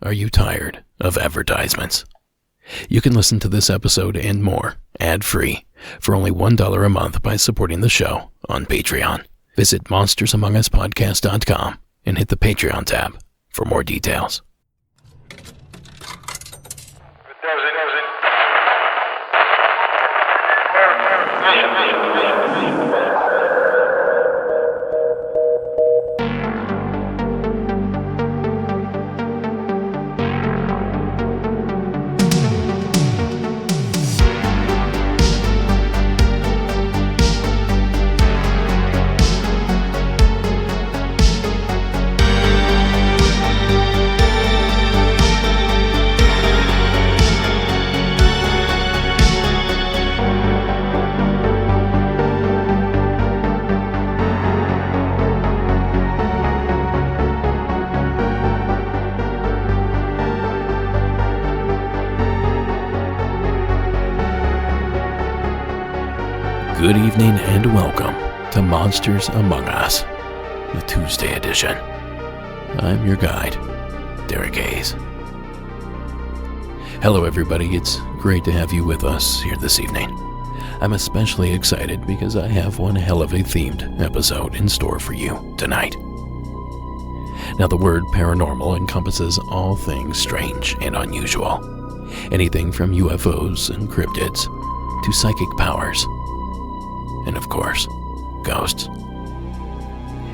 Are you tired of advertisements? You can listen to this episode and more, ad-free, for only $1 a month by supporting the show on Patreon. Visit monstersamonguspodcast.com and hit the Patreon tab for more details. Good evening and welcome to Monsters Among Us, the Tuesday edition. I'm your guide, Derek Hayes. Hello everybody, it's great to have you with us here this evening. I'm especially excited because I have one hell of a themed episode in store for you tonight. Now the word paranormal encompasses all things strange and unusual. Anything from UFOs and cryptids to psychic powers. And of course, ghosts.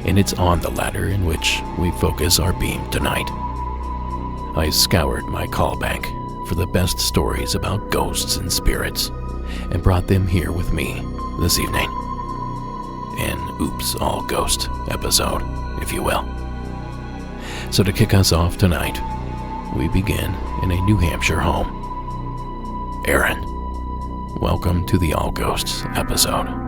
And it's on the latter in which we focus our beam tonight. I scoured my call bank for the best stories about ghosts and spirits and brought them here with me this evening. An Oops All Ghost episode, if you will. So to kick us off tonight, we begin in a New Hampshire home. Aaron, welcome to the All Ghosts episode.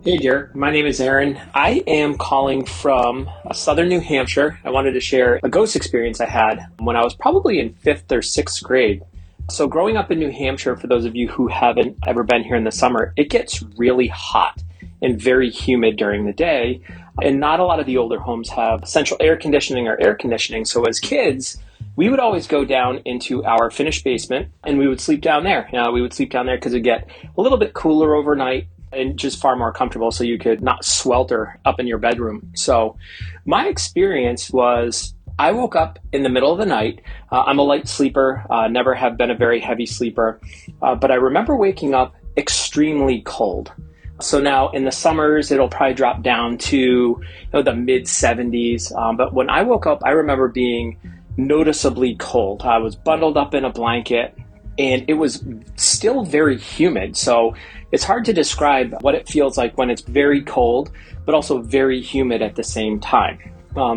Hey Derek, my name is Aaron. I am calling from southern New Hampshire. I wanted to share a ghost experience I had when I was probably in 5th or 6th grade. So growing up in New Hampshire, for those of you who haven't ever been here in the summer, it gets really hot and very humid during the day. And not a lot of the older homes have central air conditioning or air conditioning. So as kids, we would always go down into our finished basement and we would sleep down there. We would sleep down there because it'd get a little bit cooler overnight and just far more comfortable so you could not swelter up in your bedroom. So my experience was I woke up in the middle of the night. I'm a light sleeper, never have been a very heavy sleeper, but I remember waking up extremely cold. So now in the summers, it'll probably drop down to the mid 70s. But when I woke up, I remember being noticeably cold. I was bundled up in a blanket and it was still very humid. So it's hard to describe what it feels like when it's very cold, but also very humid at the same time.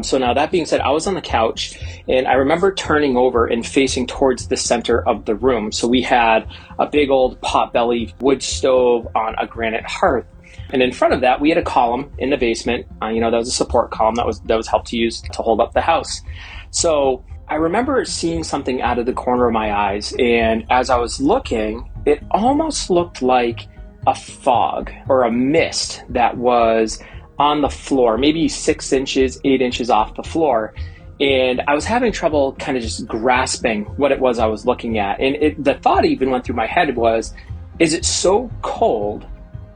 So now that being said, I was on the couch and I remember turning over and facing towards the center of the room. So we had a big old potbelly wood stove on a granite hearth. And in front of that, we had a column in the basement. That was a support column that was helped to use to hold up the house. So I remember seeing something out of the corner of my eyes. And as I was looking, it almost looked like a fog or a mist that was on the floor, maybe 6 inches, 8 inches off the floor. And I was having trouble kind of just grasping what it was I was looking at. And the thought even went through my head was, is it so cold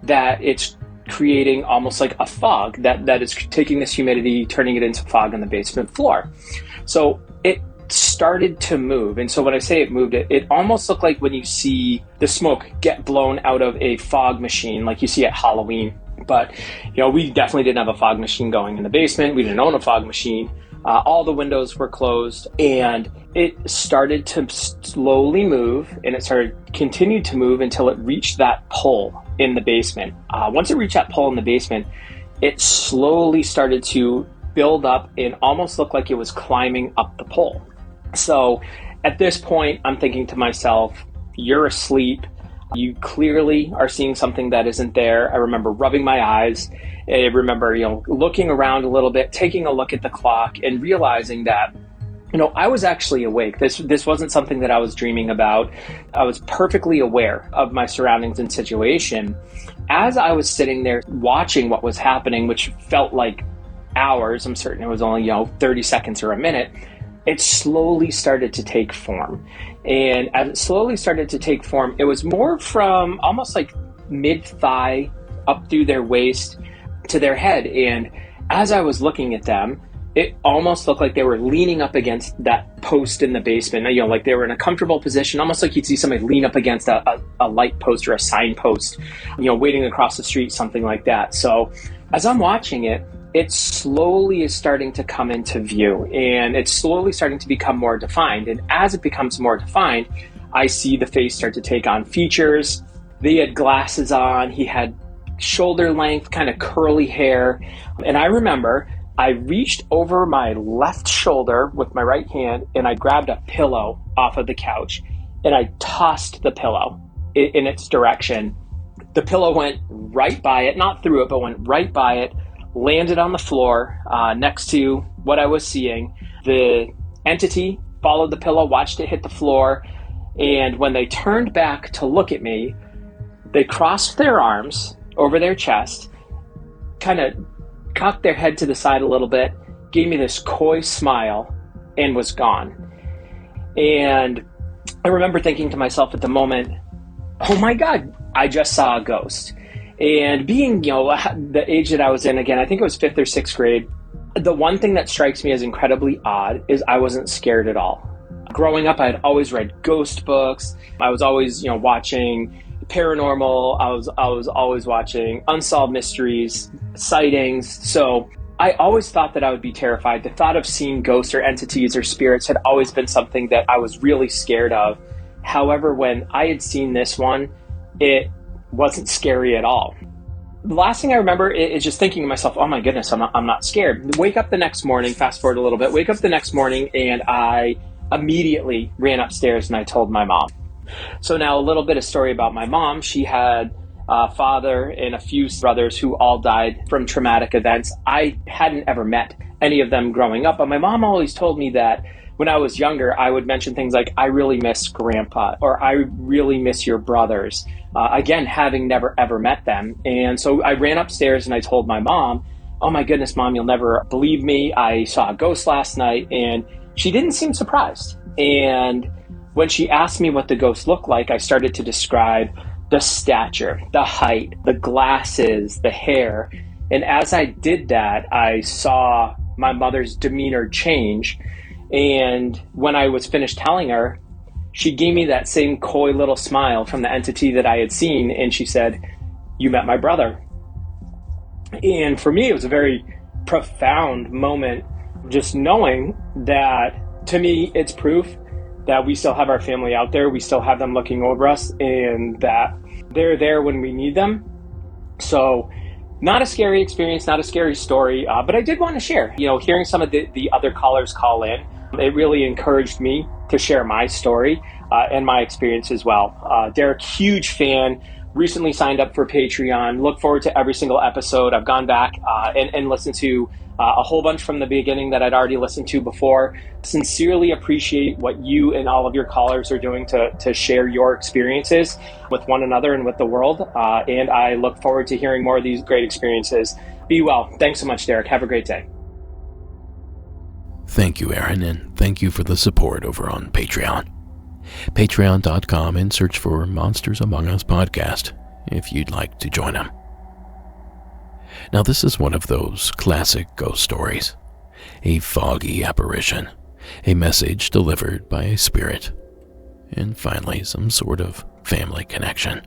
that it's creating almost like a fog that is taking this humidity, turning it into fog on the basement floor? So it started to move. And so when I say it moved, it almost looked like when you see the smoke get blown out of a fog machine, like you see at Halloween. But, we definitely didn't have a fog machine going in the basement. We didn't own a fog machine. All the windows were closed and it started to slowly move and it continued to move until it reached that pole in the basement. Once it reached that pole in the basement, it slowly started to build up and almost looked like it was climbing up the pole. So at this point, I'm thinking to myself, you're asleep. You clearly are seeing something that isn't there. I remember rubbing my eyes. I remember, looking around a little bit, taking a look at the clock and realizing that, I was actually awake. This wasn't something that I was dreaming about. I was perfectly aware of my surroundings and situation. As I was sitting there watching what was happening, which felt like hours, I'm certain it was only, 30 seconds or a minute, it slowly started to take form. And as it slowly started to take form, it was more from almost like mid-thigh up through their waist to their head. And as I was looking at them, it almost looked like they were leaning up against that post in the basement, like they were in a comfortable position, almost like you'd see somebody lean up against a light post or a signpost, waiting across the street, something like that. So as I'm watching it, it slowly is starting to come into view, and it's slowly starting to become more defined. And as it becomes more defined, I see the face start to take on features. They had glasses on. He had shoulder length, kind of curly hair. And I remember I reached over my left shoulder with my right hand, and I grabbed a pillow off of the couch, and I tossed the pillow in its direction. The pillow went right by it, not through it, but went right by it, landed on the floor next to what I was seeing. The entity followed the pillow, watched it hit the floor, and when they turned back to look at me, they crossed their arms over their chest, kind of cocked their head to the side a little bit, gave me this coy smile, and was gone. And I remember thinking to myself at the moment, oh my God, I just saw a ghost. And being, the age that I was in, again, I think it was 5th or 6th grade, the one thing that strikes me as incredibly odd is I wasn't scared at all. Growing up, I had always read ghost books. I was always, watching paranormal. I was always watching unsolved mysteries, sightings. So I always thought that I would be terrified. The thought of seeing ghosts or entities or spirits had always been something that I was really scared of. However, when I had seen this one, it wasn't scary at all. The last thing I remember is just thinking to myself, oh my goodness, I'm not scared. Wake up the next morning, fast forward a little bit, wake up the next morning, and I immediately ran upstairs and I told my mom. So now a little bit of story about my mom. She had a father and a few brothers who all died from traumatic events. I hadn't ever met any of them growing up, but my mom always told me that when I was younger, I would mention things like, I really miss Grandpa, or I really miss your brothers. Again, having never ever met them. And so I ran upstairs and I told my mom, oh my goodness, Mom, you'll never believe me. I saw a ghost last night. And she didn't seem surprised. And when she asked me what the ghost looked like, I started to describe the stature, the height, the glasses, the hair. And as I did that, I saw my mother's demeanor change. And when I was finished telling her, she gave me that same coy little smile from the entity that I had seen. And she said, you met my brother. And for me, it was a very profound moment, just knowing that, to me, it's proof that we still have our family out there. We still have them looking over us, and that they're there when we need them. So not a scary experience, not a scary story, but I did want to share, hearing some of the other callers call in, it really encouraged me to share my story and my experience as well. Derek, huge fan, recently signed up for Patreon, look forward to every single episode. I've gone back and listened to a whole bunch from the beginning that I'd already listened to before. Sincerely appreciate what you and all of your callers are doing to share your experiences with one another and with the world. And I look forward to hearing more of these great experiences. Be well. Thanks so much, Derek. Have a great day. Thank you, Aaron, and thank you for the support over on Patreon. Patreon.com, and search for Monsters Among Us Podcast if you'd like to join them. Now, this is one of those classic ghost stories. A foggy apparition, a message delivered by a spirit, and finally some sort of family connection,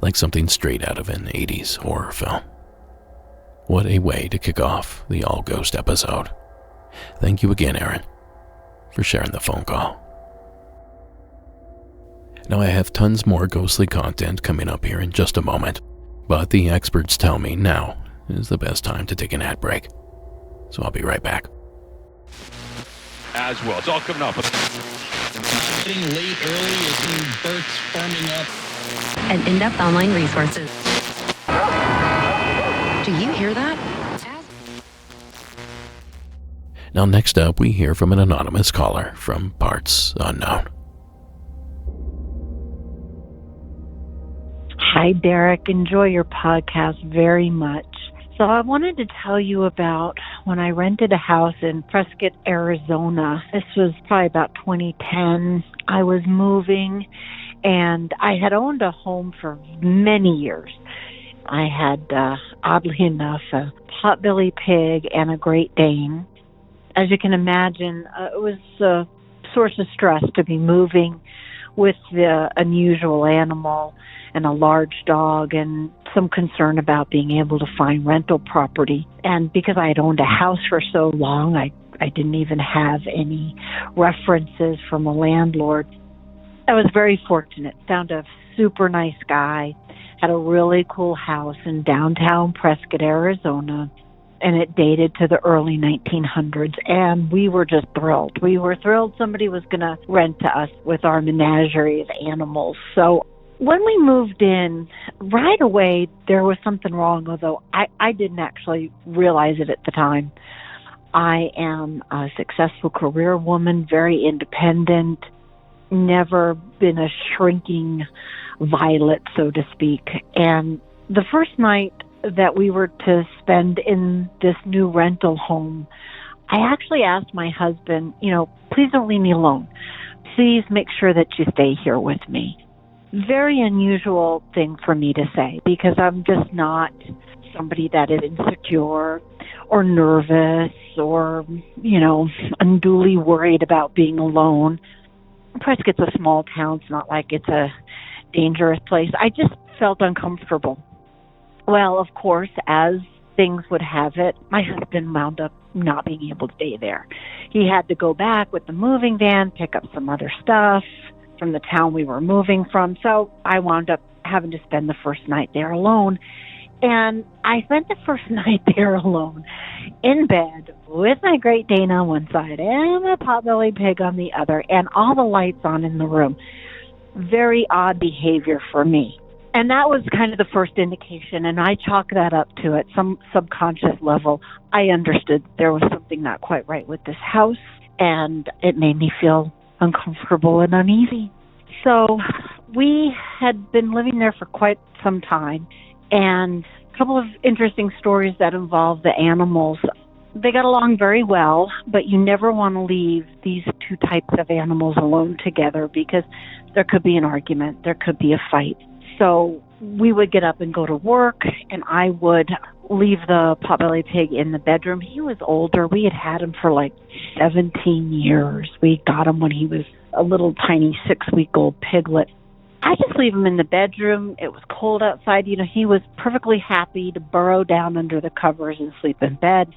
like something straight out of an 80s horror film. What a way to kick off the All Ghost episode. Thank you again, Aaron, for sharing the phone call. Now, I have tons more ghostly content coming up here in just a moment, but the experts tell me now is the best time to take an ad break. So I'll be right back. As well. It's all coming up. Getting late early, you're seeing birds forming up. And in-depth online resources. Do you hear that? Now, next up, we hear from an anonymous caller from parts unknown. Hi, Derek. Enjoy your podcast very much. So I wanted to tell you about when I rented a house in Prescott, Arizona. This was probably about 2010. I was moving, and I had owned a home for many years. I had, oddly enough, a potbelly pig and a Great Dane. As you can imagine, it was a source of stress to be moving with the unusual animal and a large dog, and some concern about being able to find rental property. And because I had owned a house for so long, I didn't even have any references from a landlord. I was very fortunate. Found a super nice guy, had a really cool house in downtown Prescott, Arizona, and it dated to the early 1900s, and we were just thrilled. We were thrilled somebody was going to rent to us with our menagerie of animals. So when we moved in, right away, there was something wrong, although I didn't actually realize it at the time. I am a successful career woman, very independent, never been a shrinking violet, so to speak. And the first night that we were to spend in this new rental home, I actually asked my husband, please don't leave me alone. Please make sure that you stay here with me. Very unusual thing for me to say, because I'm just not somebody that is insecure or nervous or, unduly worried about being alone. Prescott's a small town. It's not like it's a dangerous place. I just felt uncomfortable. Well, of course, as things would have it, my husband wound up not being able to stay there. He had to go back with the moving van, pick up some other stuff from the town we were moving from. So I wound up having to spend the first night there alone. And I spent the first night there alone in bed with my Great Dane on one side and my potbelly pig on the other, and all the lights on in the room. Very odd behavior for me. And that was kind of the first indication, and I chalk that up to at some subconscious level. I understood there was something not quite right with this house, and it made me feel uncomfortable and uneasy. So we had been living there for quite some time, and a couple of interesting stories that involve the animals. They got along very well, but you never want to leave these two types of animals alone together, because there could be an argument, there could be a fight. So we would get up and go to work, and I would leave the potbelly pig in the bedroom. He was older. We had him for like 17 years. We got him when he was a little tiny 6-week-old piglet. I just leave him in the bedroom. It was cold outside. He was perfectly happy to burrow down under the covers and sleep in bed.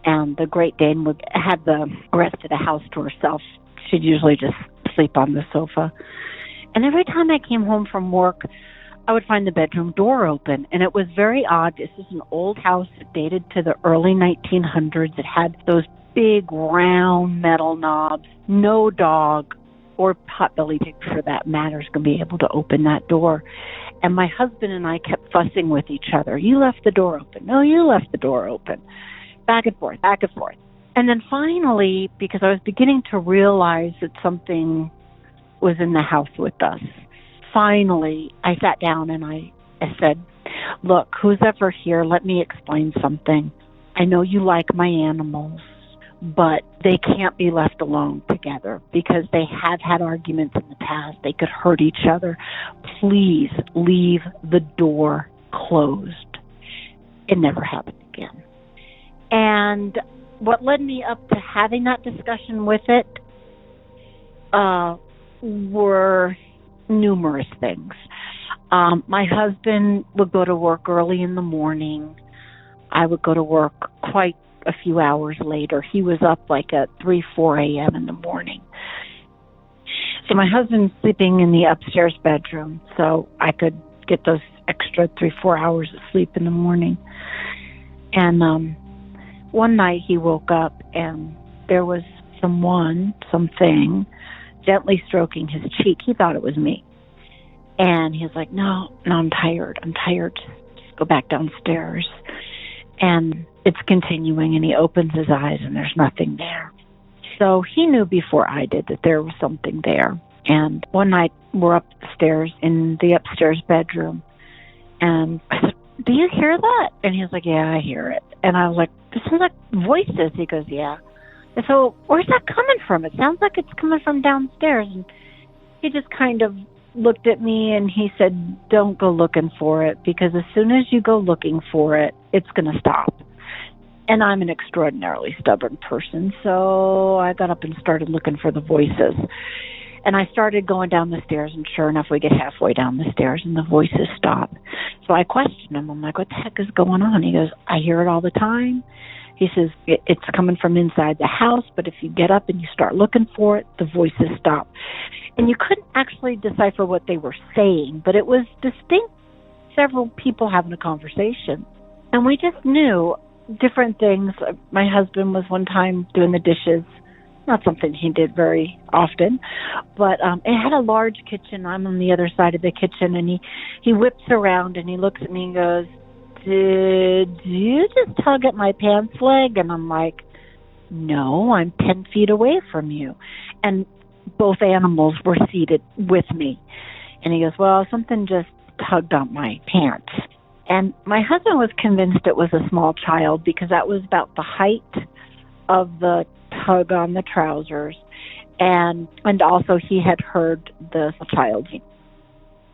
And the Great Dane would have the rest of the house to herself. She'd usually just sleep on the sofa. And every time I came home from work, I would find the bedroom door open. And it was very odd. This is an old house that dated to the early 1900s. It had those big round metal knobs. No dog or potbelly pig, for that matter, is going to be able to open that door. And my husband and I kept fussing with each other. You left the door open. No, you left the door open. Back and forth, back and forth. And then finally, because I was beginning to realize that something was in the house with us, finally I sat down and I said, look, who's ever here, let me explain something. I know you like my animals, but they can't be left alone together because they have had arguments in the past. They could hurt each other. Please leave the door closed. It never happened again. And what led me up to having that discussion with it were numerous things. My husband would go to work early in the morning. I would go to work quite a few hours later. He was up like at 3, 4 a.m. in the morning. So my husband's sleeping in the upstairs bedroom, so I could get those extra 3, 4 hours of sleep in the morning. And one night he woke up and there was something gently stroking his cheek. He thought it was me. And he was like, no, I'm tired. Just go back downstairs. And it's continuing, and he opens his eyes and there's nothing there. So he knew before I did that there was something there. And one night we're upstairs in the upstairs bedroom, and I said, do you hear that? And he was like, yeah, I hear it. And I was like, this sounds like voices. He goes, yeah. And so where's that coming from? It sounds like it's coming from downstairs. And he just kind of looked at me and he said, don't go looking for it, because as soon as you go looking for it, it's going to stop. And I'm an extraordinarily stubborn person, so I got up and started looking for the voices. And I started going down the stairs, and sure enough, we get halfway down the stairs, and the voices stop. So I questioned him. I'm like, what the heck is going on? He goes, I hear it all the time. He says, it's coming from inside the house, but if you get up and you start looking for it, the voices stop. And you couldn't actually decipher what they were saying, but it was distinct, several people having a conversation. And we just knew different things. My husband was one time doing the dishes, not something he did very often, but it had a large kitchen. I'm on the other side of the kitchen, and he whips around and he looks at me and goes, did you just tug at my pants leg? And I'm like, no, I'm 10 feet away from you. And both animals were seated with me. And he goes, well, something just tugged on my pants. And my husband was convinced it was a small child, because that was about the height of the tug on the trousers. And also he had heard the child.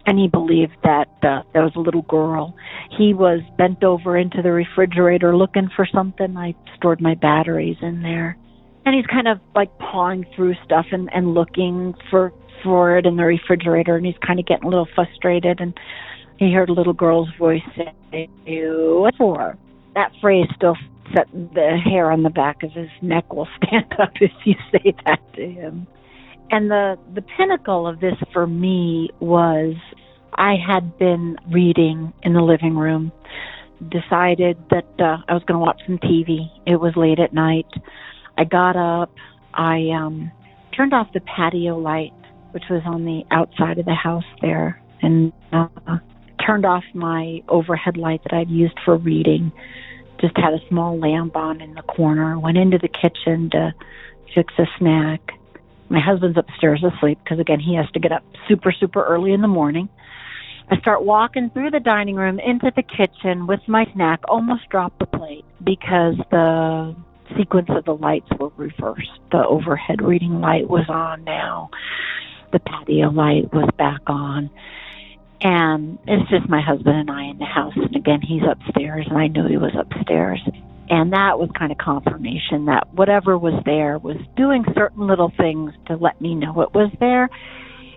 And he believed that there was a little girl. He was bent over into the refrigerator looking for something. I stored my batteries in there. And he's kind of like pawing through stuff and looking for it in the refrigerator. And he's kind of getting a little frustrated. And he heard a little girl's voice say, what for? That phrase still set the hair on the back of his neck will stand up if you say that to him. And the pinnacle of this for me was I had been reading in the living room, decided that I was going to watch some TV. It was late at night. I got up. I turned off the patio light, which was on the outside of the house there, and turned off my overhead light that I'd used for reading. Just had a small lamp on in the corner. Went into the kitchen to fix a snack. My husband's upstairs asleep because, again, he has to get up super, super early in the morning. I start walking through the dining room into the kitchen with my snack, almost dropped the plate because the sequence of the lights were reversed. The overhead reading light was on now. The patio light was back on. And it's just my husband and I in the house. And again, he's upstairs, and I knew he was upstairs. And that was kind of confirmation that whatever was there was doing certain little things to let me know it was there.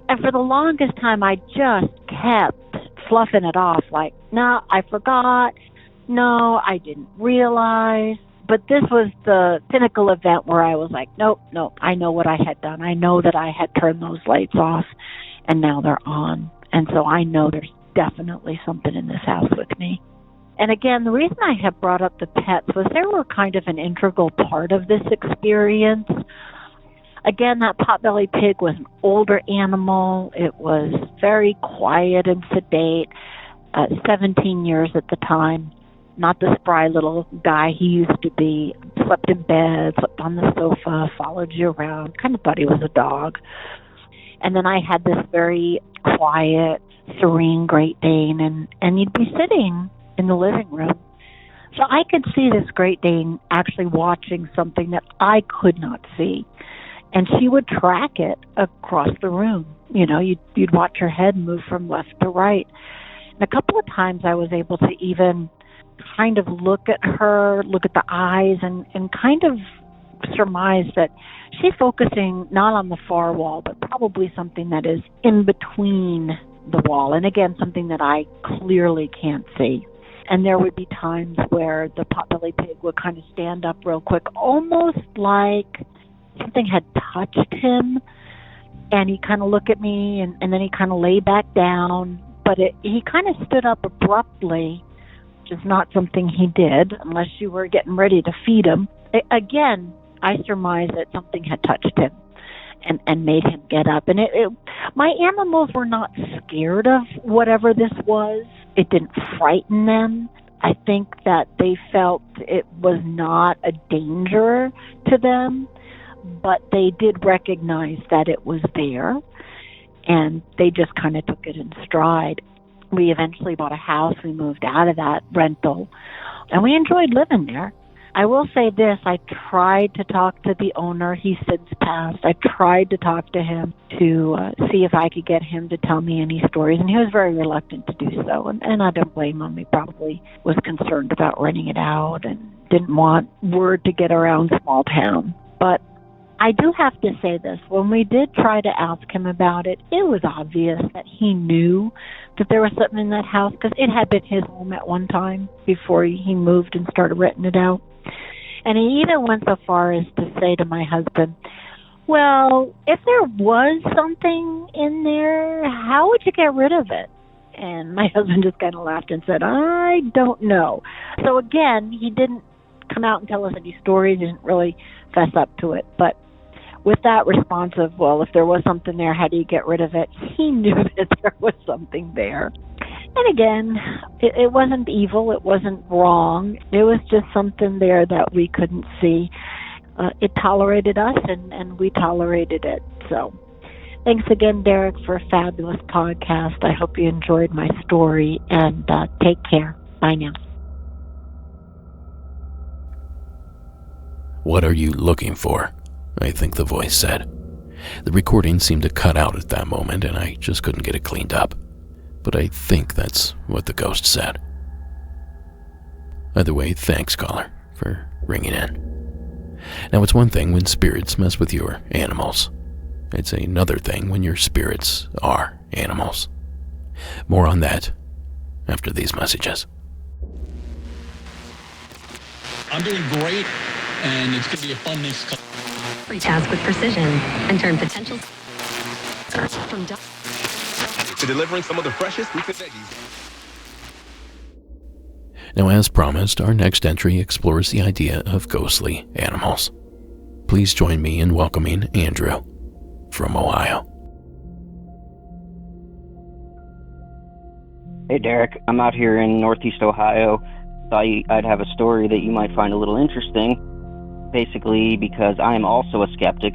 And for the longest time, I just kept fluffing it off like, no, I forgot. No, I didn't realize. But this was the pinnacle event where I was like, nope, I know what I had done. I know that I had turned those lights off, and now they're on. And so I know there's definitely something in this house with me. And again, the reason I have brought up the pets was they were kind of an integral part of this experience. Again, that potbelly pig was an older animal. It was very quiet and sedate, 17 years at the time. Not the spry little guy he used to be. Slept in bed, slept on the sofa, followed you around, kind of thought he was a dog. And then I had this very quiet, serene Great Dane, and you'd be sitting in the living room. So I could see this Great Dane actually watching something that I could not see. And she would track it across the room. You know, you'd watch her head move from left to right. And a couple of times I was able to even kind of look at her, look at the eyes, and kind of surmise that she's focusing not on the far wall, but probably something that is in between the wall. And again, something that I clearly can't see. And there would be times where the potbelly pig would kind of stand up real quick, almost like something had touched him. And he'd kind of look at me, and then he'd kind of lay back down. But he kind of stood up abruptly, which is not something he did unless you were getting ready to feed him. Again, I surmise that something had touched him and made him get up. And my animals were not scared of whatever this was. It didn't frighten them. I think that they felt it was not a danger to them, but they did recognize that it was there, and they just kind of took it in stride. We eventually bought a house. We moved out of that rental, and we enjoyed living there. I will say this, I tried to talk to the owner. He's since passed. I tried to talk to him to see if I could get him to tell me any stories, and he was very reluctant to do so, and I don't blame him. He probably was concerned about renting it out and didn't want word to get around small town. But I do have to say this. When we did try to ask him about it, it was obvious that he knew that there was something in that house because it had been his home at one time before he moved and started renting it out. And he even went so far as to say to my husband, well, if there was something in there, how would you get rid of it? And my husband just kind of laughed and said, I don't know. So again, he didn't come out and tell us any stories, he didn't really fess up to it. But with that response of, well, if there was something there, how do you get rid of it? He knew that there was something there. And again, it wasn't evil, it wasn't wrong. It was just something there that we couldn't see. It tolerated us, and we tolerated it. So thanks again, Derek, for a fabulous podcast. I hope you enjoyed my story, and take care. Bye now. What are you looking for? I think the voice said. The recording seemed to cut out at that moment, and I just couldn't get it cleaned up. But I think that's what the ghost said. Either way, thanks, caller, for ringing in. Now, it's one thing when spirits mess with your animals. It's another thing when your spirits are animals. More on that after these messages. I'm doing great, and it's going to be a fun next couple. Task with precision and turn potential from to delivering some of the freshest fruits and veggies. Now, as promised, our next entry explores the idea of ghostly animals. Please join me in welcoming Andrew from Ohio. Hey, Derek. I'm out here in Northeast Ohio. Thought I'd have a story that you might find a little interesting. Basically, because I am also a skeptic,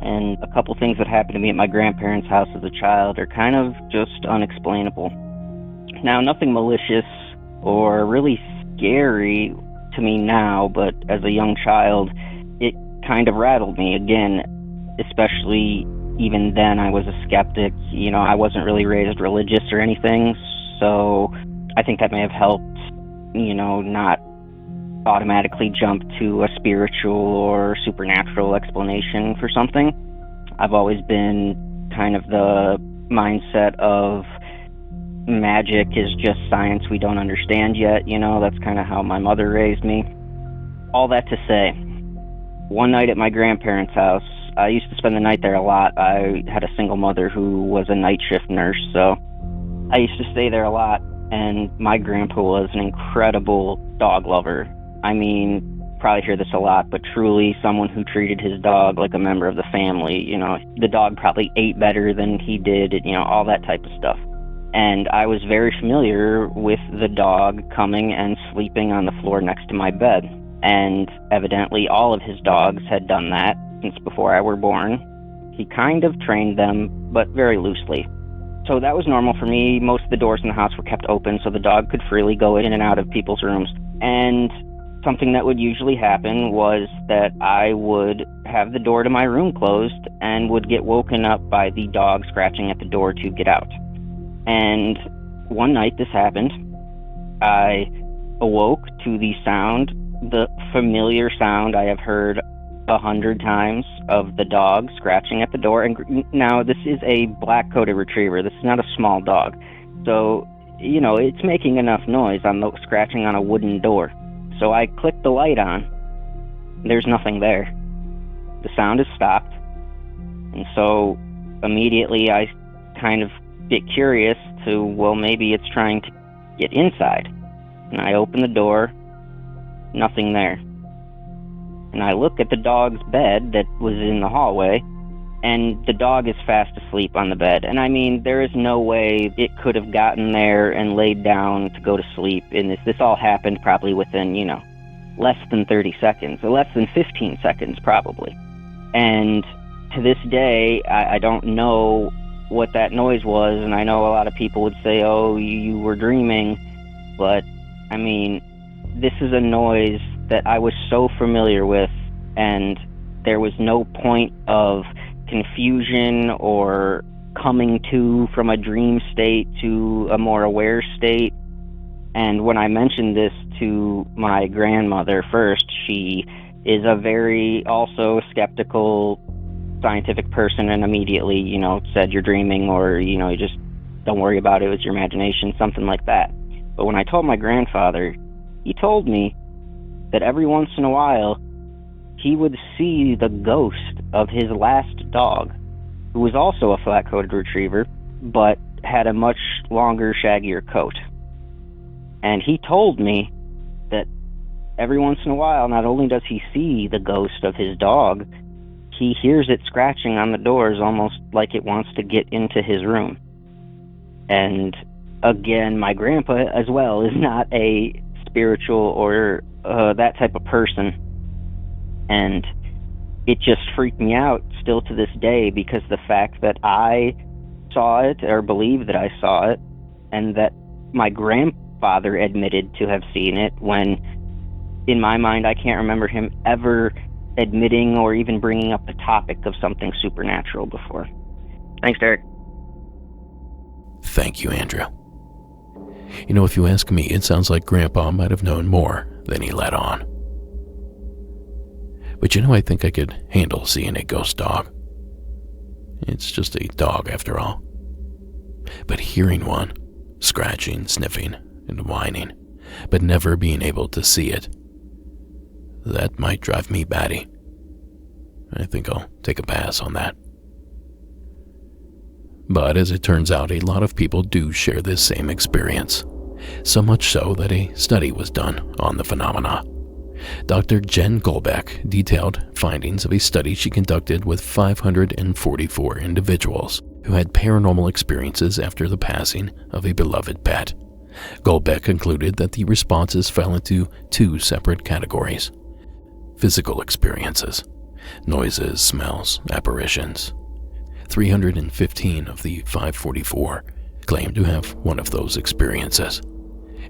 and a couple things that happened to me at my grandparents' house as a child are kind of just unexplainable. Now, nothing malicious or really scary to me now, but as a young child, it kind of rattled me. Again, especially even then, I was a skeptic. You know, I wasn't really raised religious or anything, so I think that may have helped, you know, not automatically jump to a spiritual or supernatural explanation for something. I've always been kind of the mindset of magic is just science we don't understand yet, you know, that's kind of how my mother raised me. All that to say, one night at my grandparents' house, I used to spend the night there a lot. I had a single mother who was a night shift nurse, so I used to stay there a lot, and my grandpa was an incredible dog lover. I mean, probably hear this a lot, but truly someone who treated his dog like a member of the family. You know, the dog probably ate better than he did, you know, all that type of stuff. And I was very familiar with the dog coming and sleeping on the floor next to my bed. And evidently all of his dogs had done that since before I were born. He kind of trained them, but very loosely. So that was normal for me. Most of the doors in the house were kept open so the dog could freely go in and out of people's rooms. And something that would usually happen was that I would have the door to my room closed and would get woken up by the dog scratching at the door to get out. And one night this happened. I awoke to the sound, the familiar sound I have heard 100 times of the dog scratching at the door. And now this is a black-coated retriever. This is not a small dog. So, you know, it's making enough noise on the scratching on a wooden door. So I clicked the light on. There's nothing there. The sound has stopped. And so immediately I kind of get curious to, well, maybe it's trying to get inside. And I open the door. Nothing there. And I look at the dog's bed that was in the hallway, and the dog is fast asleep on the bed. And I mean, there is no way it could have gotten there and laid down to go to sleep in this. This all happened probably within, you know, less than 30 seconds, or less than 15 seconds probably. And to this day, I don't know what that noise was, and I know a lot of people would say, oh, you were dreaming, but, I mean, this is a noise that I was so familiar with, and there was no point of confusion or coming to from a dream state to a more aware state. And when I mentioned this to my grandmother first, she is a very also skeptical scientific person, and immediately, said you're dreaming, or, you just don't worry about it, it's your imagination, something like that. But when I told my grandfather, he told me that every once in a while, he would see the ghost of his last dog, who was also a flat-coated retriever, but had a much longer, shaggier coat. And he told me that every once in a while, not only does he see the ghost of his dog, he hears it scratching on the doors almost like it wants to get into his room. And again, my grandpa as well is not a spiritual or that type of person. And it just freaked me out still to this day, because the fact that I saw it, or believe that I saw it, and that my grandfather admitted to have seen it, when in my mind I can't remember him ever admitting or even bringing up the topic of something supernatural before. Thanks, Derek. Thank you, Andrew. If you ask me, it sounds like Grandpa might have known more than he let on. But I think I could handle seeing a ghost dog. It's just a dog after all. But hearing one, scratching, sniffing, and whining, but never being able to see it, that might drive me batty. I think I'll take a pass on that. But as it turns out, a lot of people do share this same experience. So much so that a study was done on the phenomena. Dr. Jen Golbeck detailed findings of a study she conducted with 544 individuals who had paranormal experiences after the passing of a beloved pet. Golbeck concluded that the responses fell into two separate categories: physical experiences, noises, smells, apparitions. 315 of the 544 claimed to have one of those experiences,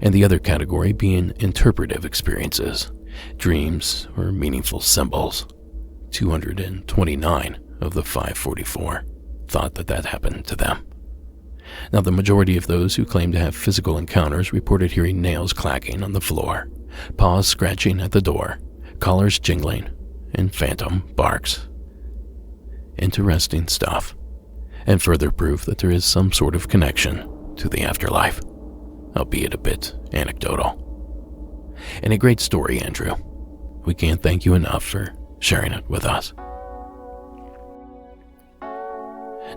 and the other category being interpretive experiences, dreams, or meaningful symbols. 229 of the 544 thought that happened to them. Now, the majority of those who claimed to have physical encounters reported hearing nails clacking on the floor, paws scratching at the door, collars jingling, and phantom barks. Interesting stuff, and further proof that there is some sort of connection to the afterlife, albeit a bit anecdotal. And a great story, Andrew. We can't thank you enough for sharing it with us.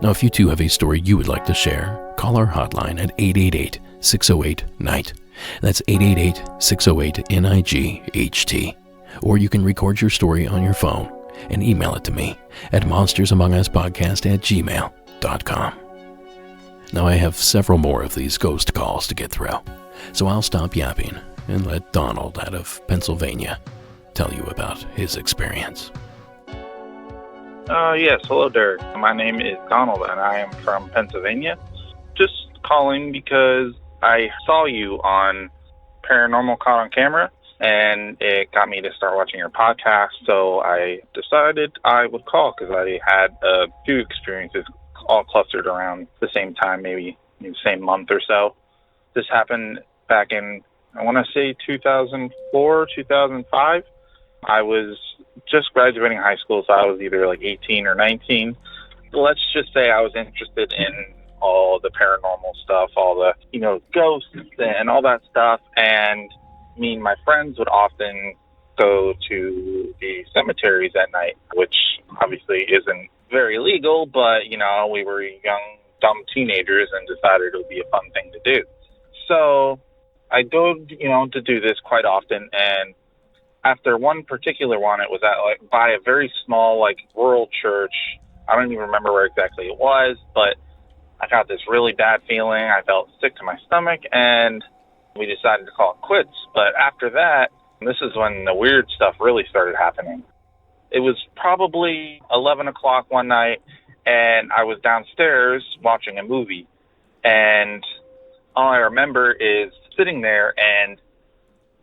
Now, if you too have a story you would like to share, call our hotline at 888-608-NIGHT. That's 888-608-NIGHT. Or you can record your story on your phone and email it to me at monstersamonguspodcast@gmail.com. Now, I have several more of these ghost calls to get through, so I'll stop yapping and let Donald out of Pennsylvania tell you about his experience. Yes, hello, Derek. My name is Donald, and I am from Pennsylvania. Just calling because I saw you on Paranormal Caught on Camera, and it got me to start watching your podcast, so I decided I would call because I had a few experiences all clustered around the same time, maybe the same month or so. This happened back in, I want to say 2004, 2005. I was just graduating high school, so I was either like 18 or 19. Let's just say I was interested in all the paranormal stuff, all the, ghosts and all that stuff. And me and my friends would often go to the cemeteries at night, which obviously isn't very legal, but, we were young, dumb teenagers and decided it would be a fun thing to do. So I go, to do this quite often, and after one particular one, it was at by a very small rural church. I don't even remember where exactly it was, but I got this really bad feeling. I felt sick to my stomach, and we decided to call it quits. But after that, this is when the weird stuff really started happening. It was probably 11 o'clock one night, and I was downstairs watching a movie, and all I remember is sitting there, and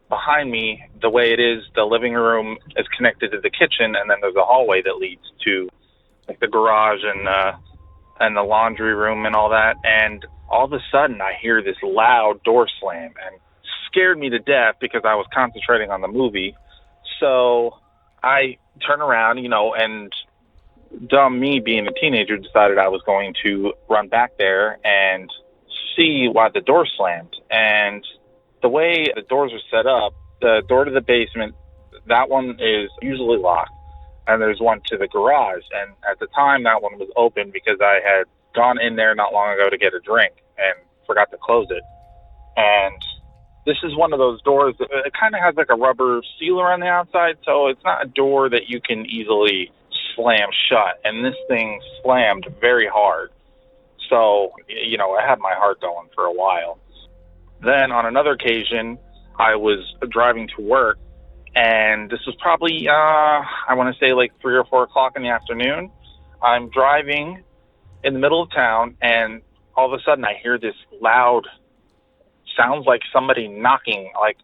behind me, the way it is, the living room is connected to the kitchen, and then there's a hallway that leads to like the garage and the laundry room and all that. And all of a sudden, I hear this loud door slam, and scared me to death because I was concentrating on the movie. So I turn around, and dumb me being a teenager decided I was going to run back there and see why the door slammed. And the way the doors are set up, the door to the basement, that one is usually locked, and there's one to the garage. And at the time, that one was open because I had gone in there not long ago to get a drink and forgot to close it. And this is one of those doors that it kind of has like a rubber sealer on the outside, so it's not a door that you can easily slam shut. And this thing slammed very hard. So, I had my heart going for a while. Then on another occasion, I was driving to work, and this was probably, I want to say like 3 or 4 o'clock in the afternoon. I'm driving in the middle of town, and all of a sudden I hear this loud, sounds like somebody knocking, like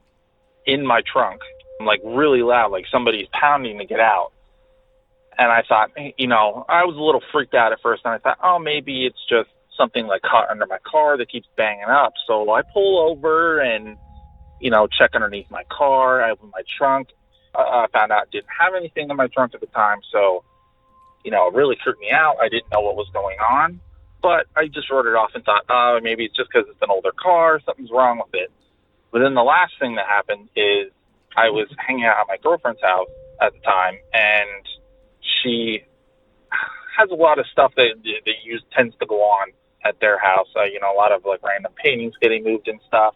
in my trunk, like really loud, like somebody's pounding to get out. And I thought, I was a little freaked out at first, and I thought, oh, maybe it's just something like caught under my car that keeps banging up. So I pull over and, check underneath my car. I open my trunk. I found out I didn't have anything in my trunk at the time. So, it really freaked me out. I didn't know what was going on. But I just wrote it off and thought, oh, maybe it's just because it's an older car. Something's wrong with it. But then the last thing that happened is I was hanging out at my girlfriend's house at the time, and she has a lot of stuff that tends to go on at their house. A lot of like random paintings getting moved and stuff.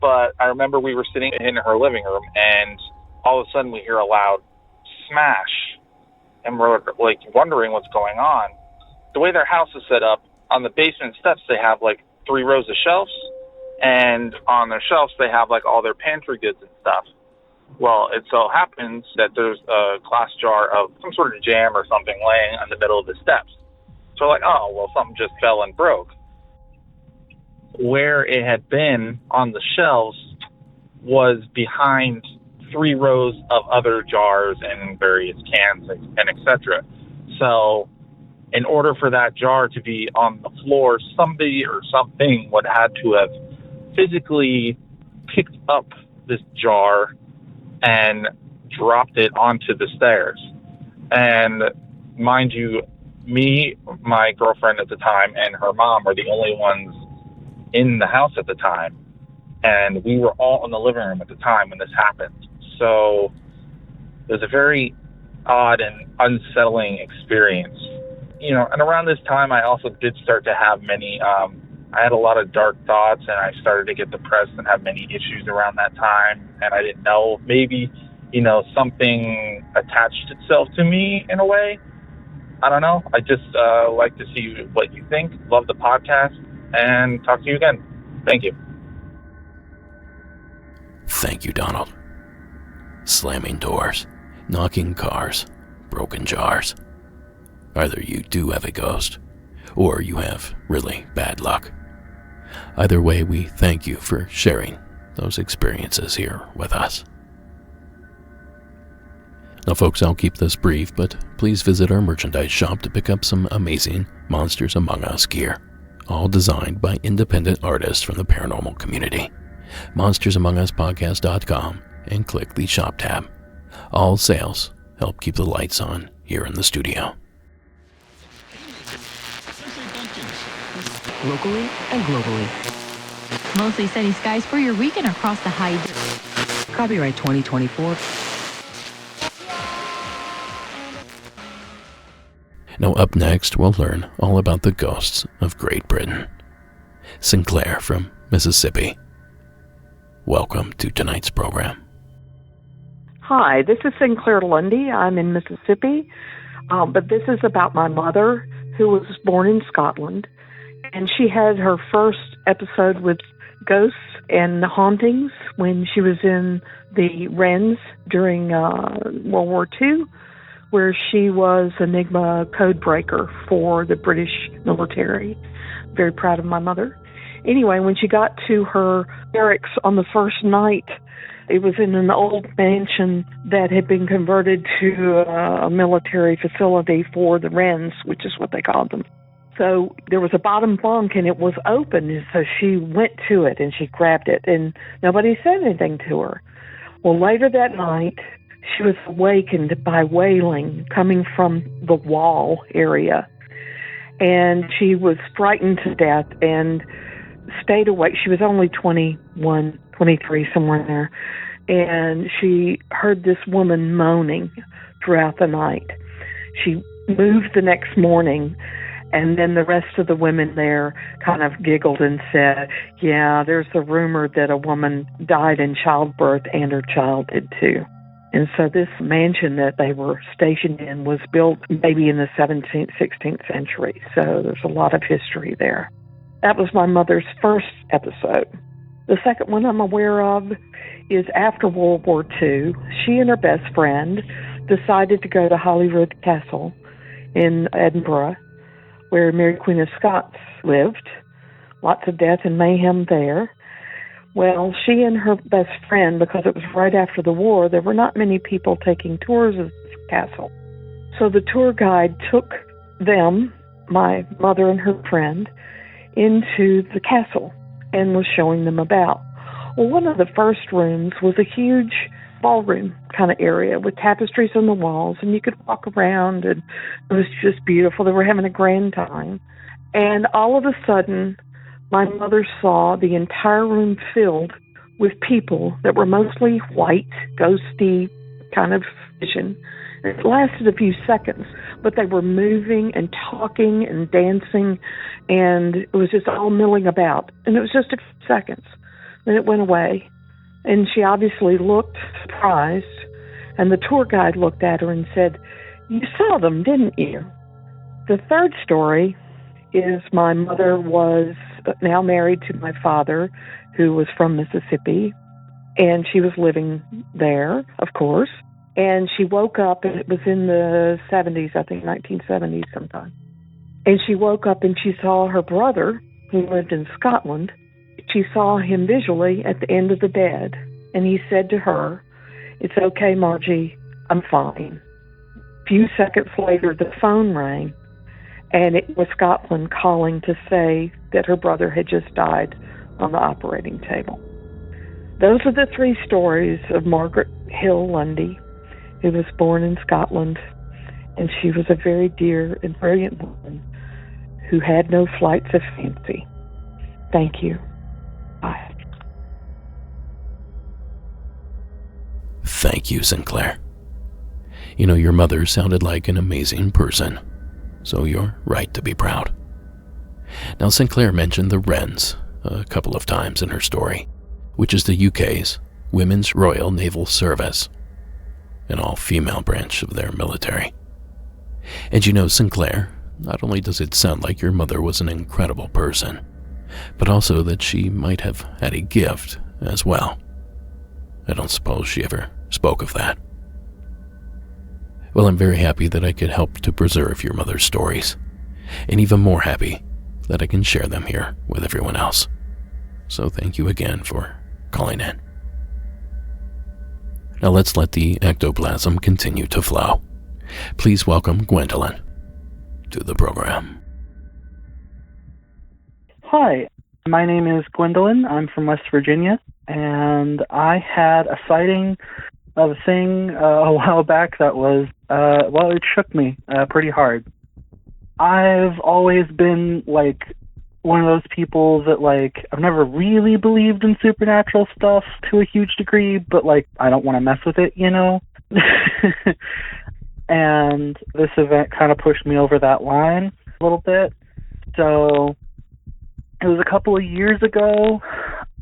But I remember we were sitting in her living room, and all of a sudden we hear a loud smash, and we're like wondering what's going on. The way their house is set up, on the basement steps they have like 3 rows of shelves, and on their shelves they have like all their pantry goods and stuff. Well, it so happens that there's a glass jar of some sort of jam or something laying on the middle of the steps. So like, oh, well, something just fell and broke. Where it had been on the shelves was behind 3 rows of other jars and various cans and etc. So in order for that jar to be on the floor, somebody or something would have to have physically picked up this jar and dropped it onto the stairs. And mind you, me, my girlfriend at the time, and her mom were the only ones in the house at the time. And we were all in the living room at the time when this happened. So it was a very odd and unsettling experience. And around this time, I also did start to have many, I had a lot of dark thoughts, and I started to get depressed and have many issues around that time. And I didn't know, maybe, something attached itself to me in a way. I don't know. I just like to see what you think. Love the podcast, and talk to you again. Thank you. Thank you, Donald. Slamming doors, knocking cars, broken jars. Either you do have a ghost, or you have really bad luck. Either way, we thank you for sharing those experiences here with us. Now, folks, I'll keep this brief, but please visit our merchandise shop to pick up some amazing Monsters Among Us gear, all designed by independent artists from the paranormal community. monstersamonguspodcast.com, and click the shop tab. All sales help keep the lights on here in the studio. Locally and globally. Mostly sunny skies for your weekend across the high desert. Copyright 2024. Now up next, we'll learn all about the ghosts of Great Britain. Sinclair from Mississippi. Welcome to tonight's program. Hi, this is Sinclair Lundy. I'm in Mississippi, but this is about my mother, who was born in Scotland, and she had her first episode with ghosts and hauntings when she was in the Wrens during World War II, where she was Enigma code breaker for the British military. Very proud of my mother. Anyway, when she got to her barracks on the first night, it was in an old mansion that had been converted to a military facility for the Wrens, which is what they called them. So there was a bottom bunk, and it was open, and so she went to it, and she grabbed it, and nobody said anything to her. Well, later that night, she was awakened by wailing coming from the wall area, and she was frightened to death and stayed awake. She was only 21, 23, somewhere in there, and she heard this woman moaning throughout the night. She moved the next morning, and then the rest of the women there kind of giggled and said, yeah, there's a rumor that a woman died in childbirth and her child did too. And so this mansion that they were stationed in was built maybe in the 17th, 16th century. So there's a lot of history there. That was my mother's first episode. The second one I'm aware of is after World War II. She and her best friend decided to go to Holyrood Castle in Edinburgh, where Mary Queen of Scots lived. Lots of death and mayhem there. Well, she and her best friend, because it was right after the war, there were not many people taking tours of this castle. So the tour guide took them, my mother and her friend, into the castle and was showing them about. Well, one of the first rooms was a huge ballroom kind of area with tapestries on the walls, and you could walk around, and it was just beautiful. They were having a grand time. And all of a sudden, my mother saw the entire room filled with people that were mostly white, ghosty kind of vision. It lasted a few seconds, but they were moving and talking and dancing, and it was just all milling about. And it was just a few seconds. Then it went away, and she obviously looked surprised, and the tour guide looked at her and said, you saw them, didn't you? The third story is my mother was now married to my father, who was from Mississippi, and she was living there, of course. And she woke up, and it was in the 70s, I think 1970s sometime. And she woke up and she saw her brother, who lived in Scotland. She saw him visually at the end of the bed. And he said to her, it's okay, Margie, I'm fine. A few seconds later, the phone rang, and it was Scotland calling to say that her brother had just died on the operating table. Those are the three stories of Margaret Hill Lundy, who was born in Scotland, and she was a very dear and brilliant woman who had no flights of fancy. Thank you. Bye. Thank you, Sinclair. You know, your mother sounded like an amazing person, so you're right to be proud. Now, Sinclair mentioned the Wrens a couple of times in her story, which is the UK's Women's Royal Naval Service, an all-female branch of their military. And you know, Sinclair, not only does it sound like your mother was an incredible person, but also that she might have had a gift as well. I don't suppose she ever spoke of that. Well, I'm very happy that I could help to preserve your mother's stories, and even more happy that I can share them here with everyone else. So thank you again for calling in. Now let's let the ectoplasm continue to flow. Please welcome Gwendolyn to the program. Hi, my name is Gwendolyn. I'm from West Virginia, and I had a sighting of a thing a while back that was, it shook me pretty hard. I've always been, one of those people that, I've never really believed in supernatural stuff to a huge degree, but, I don't want to mess with it, you know? And this event kind of pushed me over that line a little bit. So it was a couple of years ago.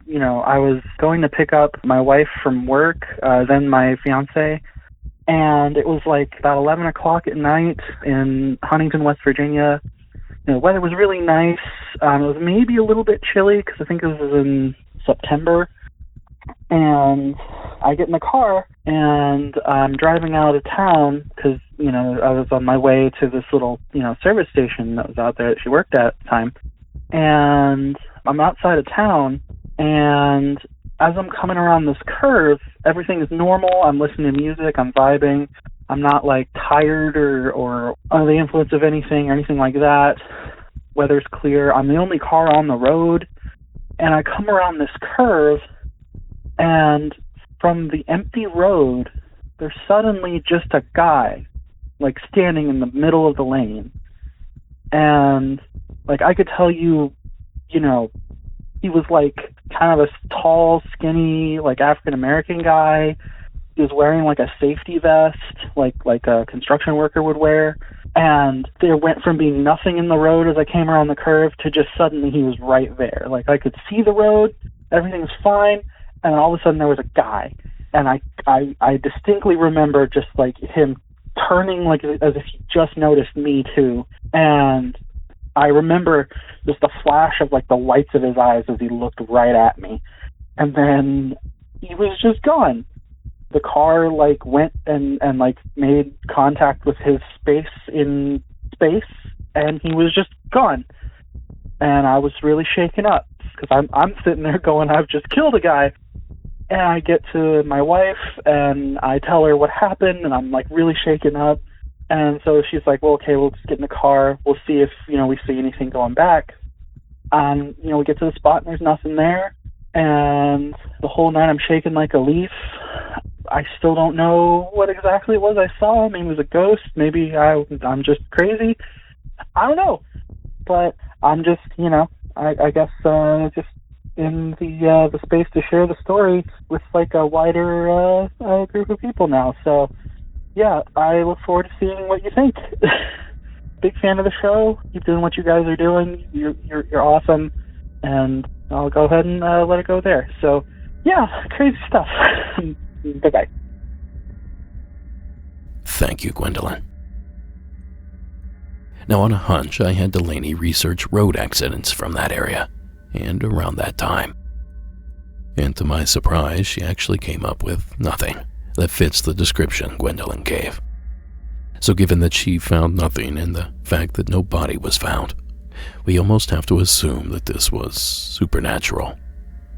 You know, I was going to pick up my wife from work, then my fiance, and it was about 11 o'clock at night in Huntington, West Virginia. You know, the weather was really nice. It was maybe a little bit chilly because I think it was in September. And I get in the car, and I'm driving out of town because, I was on my way to this little, service station that was out there that she worked at the time. And I'm outside of town, and as I'm coming around this curve, everything is normal. I'm listening to music. I'm vibing. I'm not, tired or under the influence of anything or anything like that. Weather's clear. I'm the only car on the road. And I come around this curve, and from the empty road, there's suddenly just a guy, standing in the middle of the lane. And, I could tell you, he was, kind of a tall, skinny, African-American guy. He was wearing, a safety vest, like a construction worker would wear. And there went from being nothing in the road as I came around the curve to just suddenly he was right there. I could see the road, everything was fine, and all of a sudden there was a guy. And I distinctly remember just, him turning as if he just noticed me, too. And I remember just the flash of, the lights of his eyes as he looked right at me. And then he was just gone. The car, went and made contact with his space in space, and he was just gone. And I was really shaken up, because I'm sitting there going, I've just killed a guy. And I get to my wife, and I tell her what happened, and I'm, really shaken up. And so she's like, well, okay, we'll just get in the car. We'll see if, we see anything going back. And, we get to the spot, and there's nothing there. And the whole night I'm shaking like a leaf. I still don't know what exactly it was I saw. Maybe it was a ghost. Maybe I'm just crazy. I don't know. But I'm just, I guess just in the space to share the story with a wider group of people now. So, yeah, I look forward to seeing what you think. Big fan of the show. Keep doing what you guys are doing. You're awesome. And I'll go ahead and let it go there. So, yeah, crazy stuff. Bye-bye. Thank you, Gwendolyn. Now, on a hunch, I had Delaney research road accidents from that area and around that time. And to my surprise, she actually came up with nothing that fits the description Gwendolyn gave. So given that she found nothing and the fact that no body was found, we almost have to assume that this was supernatural,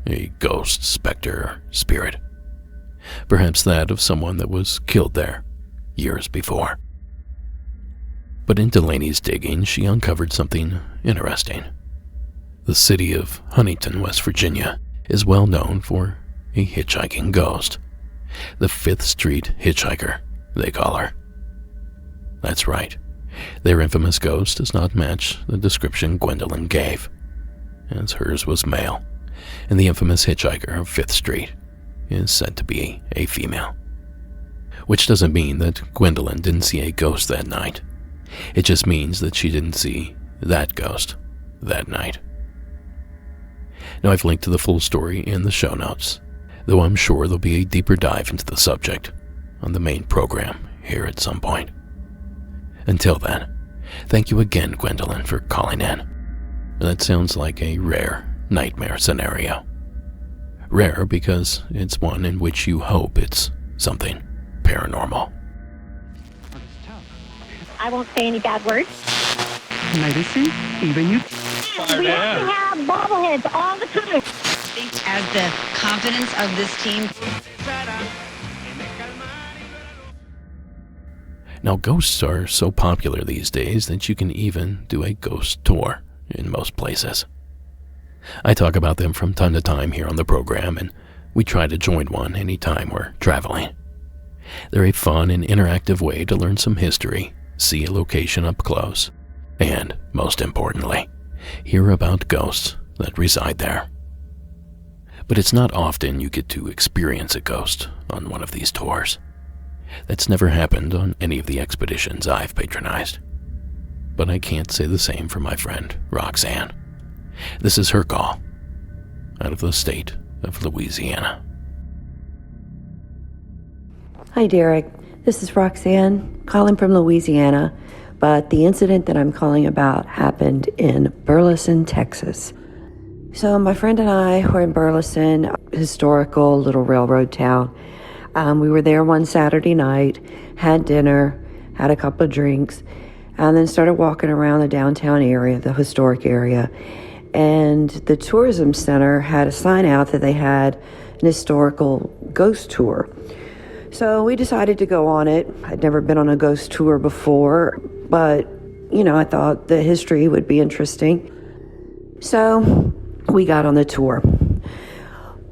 a ghost, specter, spirit. Perhaps that of someone that was killed there years before. But in Delaney's digging, she uncovered something interesting. The city of Huntington, West Virginia, is well known for a hitchhiking ghost. The 5th Street Hitchhiker, they call her. That's right. Their infamous ghost does not match the description Gwendolyn gave, as hers was male, and the infamous hitchhiker of 5th Street is said to be a female. Which doesn't mean that Gwendolyn didn't see a ghost that night. It just means that she didn't see that ghost that night. Now, I've linked to the full story in the show notes, though I'm sure there'll be a deeper dive into the subject on the main program here at some point. Until then, thank you again, Gwendolyn, for calling in. That sounds like a rare nightmare scenario. Rare because it's one in which you hope it's something paranormal. I won't say any bad words. Medicine? Even you? We have to have bobbleheads all the time. As the confidence of this team. Now, ghosts are so popular these days that you can even do a ghost tour in most places. I talk about them from time to time here on the program, and we try to join one anytime we're traveling. They're a fun and interactive way to learn some history, see a location up close, and, most importantly, hear about ghosts that reside there. But it's not often you get to experience a ghost on one of these tours. That's never happened on any of the expeditions I've patronized. But I can't say the same for my friend, Roxanne. This is her call, out of the state of Louisiana. Hi, Derek. This is Roxanne, calling from Louisiana, but the incident that I'm calling about happened in Burleson, Texas. So my friend and I were in Burleson, historical little railroad town. We were there one Saturday night, had dinner, had a couple of drinks, and then started walking around the downtown area, the historic area. And the tourism center had a sign out that they had an historical ghost tour. So we decided to go on it. I'd never been on a ghost tour before, but, I thought the history would be interesting. So we got on the tour.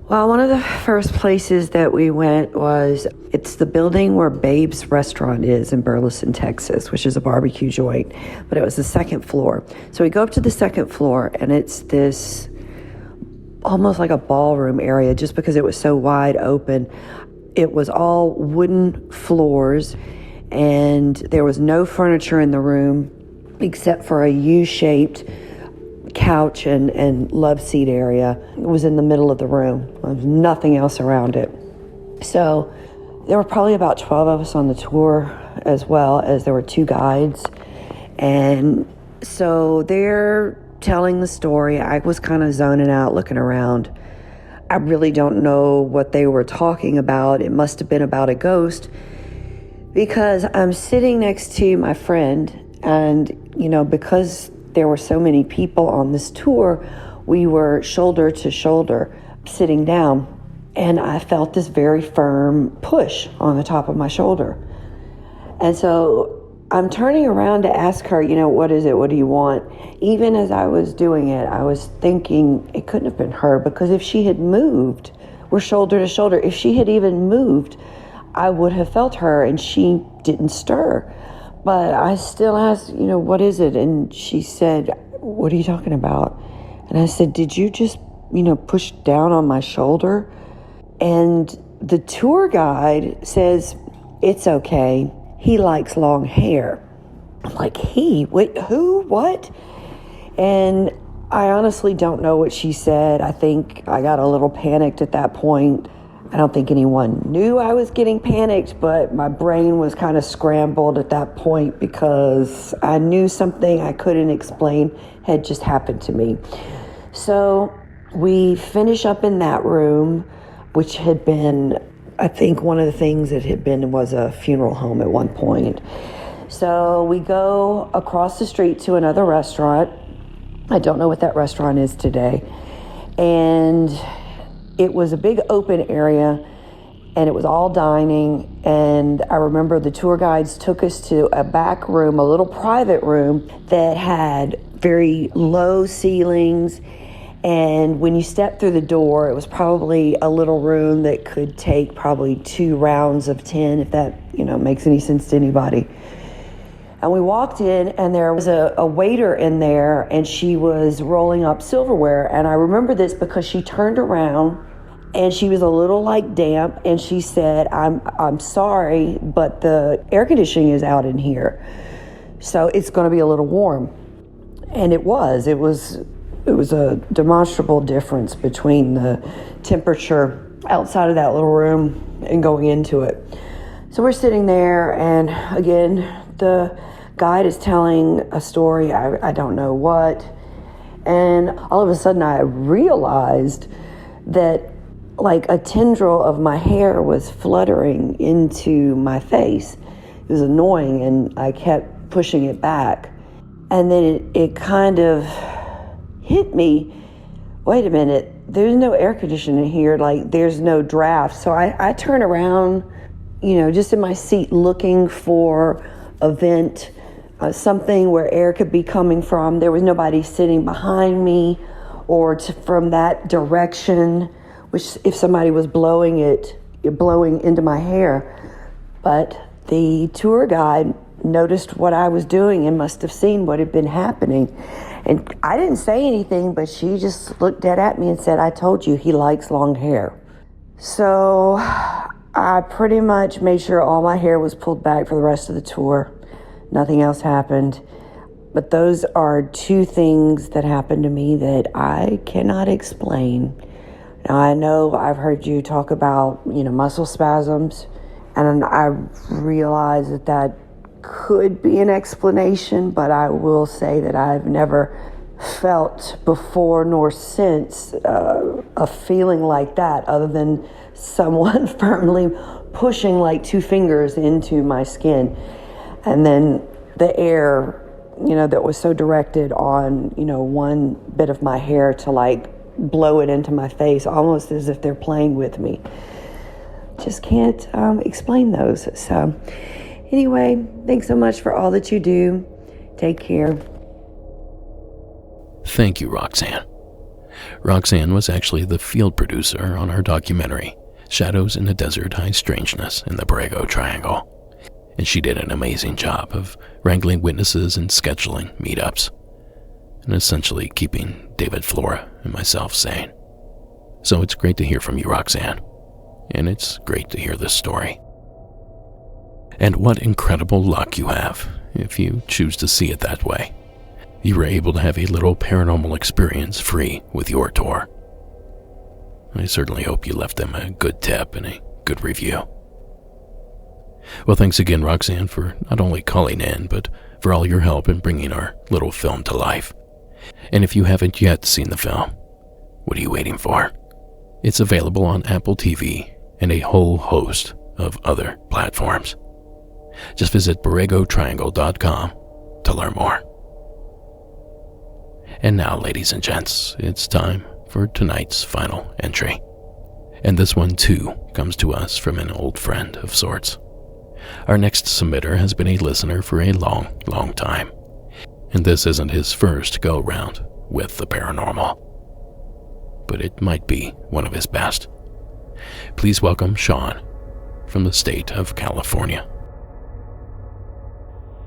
Well, one of the first places that we went it's the building where Babe's Restaurant is in Burleson, Texas, which is a barbecue joint, but it was the second floor. So we go up to the second floor, and it's this almost like a ballroom area just because it was so wide open. It was all wooden floors, and there was no furniture in the room except for a U-shaped couch and love seat area. It was in the middle of the room. There was nothing else around it. So there were probably about 12 of us on the tour, as well as there were 2 guides. And so they're telling the story. I was kind of zoning out, looking around. I really don't know what they were talking about. It must have been about a ghost, because I'm sitting next to my friend, and, because there were so many people on this tour, we were shoulder to shoulder sitting down, and I felt this very firm push on the top of my shoulder. And so I'm turning around to ask her, what is it? What do you want? Even as I was doing it, I was thinking it couldn't have been her, because if she had moved, we're shoulder to shoulder. If she had even moved, I would have felt her, and she didn't stir. But I still asked, what is it? And she said, what are you talking about? And I said, did you just, push down on my shoulder? And the tour guide says, it's okay. He likes long hair. I'm like, wait, who, what? And I honestly don't know what she said. I think I got a little panicked at that point. I don't think anyone knew I was getting panicked, but my brain was kind of scrambled at that point because I knew something I couldn't explain had just happened to me. So we finish up in that room, which had been, I think one of the things it had been was a funeral home at one point. So we go across the street to another restaurant. I don't know what that restaurant is today. And it was a big open area, and it was all dining. And I remember the tour guides took us to a back room, a little private room that had very low ceilings. And when you stepped through the door, it was probably a little room that could take probably 2 rounds of 10, if that, makes any sense to anybody. And we walked in, and there was a waiter in there, and she was rolling up silverware. And I remember this because she turned around, and she was a little damp, and she said, I'm sorry, but the air conditioning is out in here, so it's going to be a little warm. And it was a demonstrable difference between the temperature outside of that little room and going into it. So we're sitting there, and again, the guide is telling a story, I don't know what, and all of a sudden I realized that a tendril of my hair was fluttering into my face. It was annoying, and I kept pushing it back. And then it kind of hit me, wait a minute, there's no air conditioning here, there's no draft. So I turn around, just in my seat, looking for a vent, something where air could be coming from. There was nobody sitting behind me or from that direction, which if somebody was blowing into my hair. But the tour guide noticed what I was doing and must have seen what had been happening. And I didn't say anything, but she just looked dead at me and said, I told you he likes long hair. So I pretty much made sure all my hair was pulled back for the rest of the tour. Nothing else happened. But those are 2 things that happened to me that I cannot explain. Now, I know I've heard you talk about, muscle spasms, and I realize that could be an explanation, but I will say that I've never felt before nor since a feeling like that, other than someone firmly pushing like two fingers into my skin. And then the air, that was so directed on, one bit of my hair to like blow it into my face, almost as if they're playing with me. Just can't explain those. So anyway, thanks so much for all that you do. Take care. Thank you, Roxanne. Roxanne was actually the field producer on our documentary, Shadows in the Desert High Strangeness in the Borrego Triangle. And she did an amazing job of wrangling witnesses and scheduling meetups, and essentially keeping David, Flora, and myself sane. So it's great to hear from you, Roxanne, and it's great to hear this story. And what incredible luck you have, if you choose to see it that way. You were able to have a little paranormal experience free with your tour. I certainly hope you left them a good tip and a good review. Well, thanks again, Roxanne, for not only calling in, but for all your help in bringing our little film to life. And if you haven't yet seen the film, what are you waiting for? It's available on Apple TV and a whole host of other platforms. Just visit BorregoTriangle.com to learn more. And now, ladies and gents, it's time for tonight's final entry. And this one, too, comes to us from an old friend of sorts. Our next submitter has been a listener for a long, long time. And this isn't his first go-round with the paranormal. But it might be one of his best. Please welcome Sean from the state of California.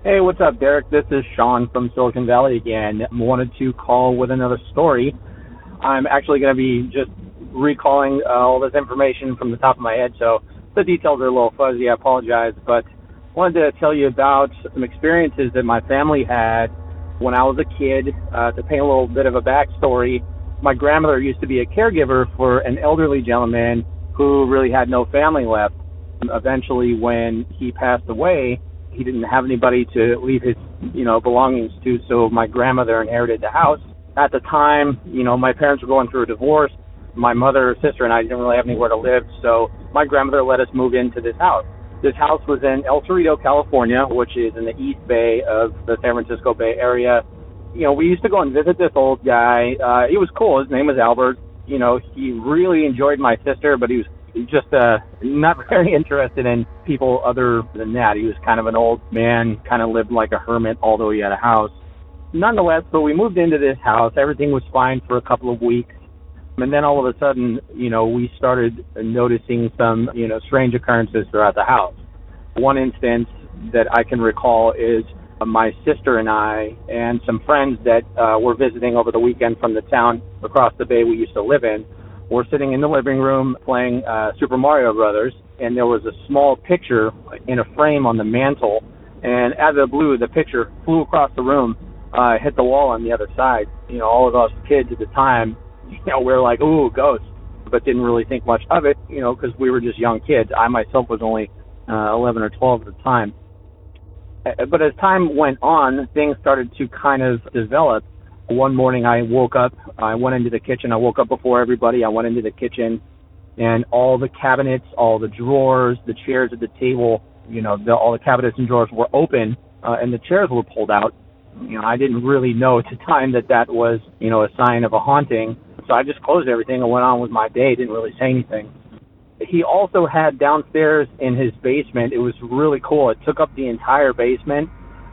Hey, what's up, Derek? This is Sean from Silicon Valley again. Wanted to call with another story. I'm actually going to be just recalling all this information from the top of my head, so the details are a little fuzzy. I apologize, but wanted to tell you about some experiences that my family had when I was a kid. To paint a little bit of a backstory, my grandmother used to be a caregiver for an elderly gentleman who really had no family left. Eventually, when he passed away, he didn't have anybody to leave his, belongings to, so my grandmother inherited the house. At the time, my parents were going through a divorce. My mother, sister, and I didn't really have anywhere to live, so my grandmother let us move into this house. This house was in El Cerrito, California, which is in the East Bay of the San Francisco Bay Area. We used to go and visit this old guy. He was cool. His name was Albert. He really enjoyed my sister, but he was just not very interested in people other than that. He was kind of an old man, kind of lived like a hermit, although he had a house. Nonetheless, so we moved into this house. Everything was fine for a couple of weeks. And then all of a sudden, we started noticing some, strange occurrences throughout the house. One instance that I can recall is my sister and I and some friends that were visiting over the weekend from the town across the bay we used to live in were sitting in the living room playing Super Mario Brothers, and there was a small picture in a frame on the mantle, and out of the blue, the picture flew across the room, hit the wall on the other side. All of us kids at the time, we were like, ooh, ghosts, but didn't really think much of it, because we were just young kids. I myself was only 11 or 12 at the time. But as time went on, things started to kind of develop. One morning I woke up, I went into the kitchen, I woke up before everybody, I went into the kitchen, and all the cabinets, all the drawers, the chairs at the table, all the cabinets and drawers were open, and the chairs were pulled out. I didn't really know at the time that was, a sign of a haunting. So I just closed everything and went on with my day, didn't really say anything. He also had downstairs in his basement, it was really cool. It took up the entire basement.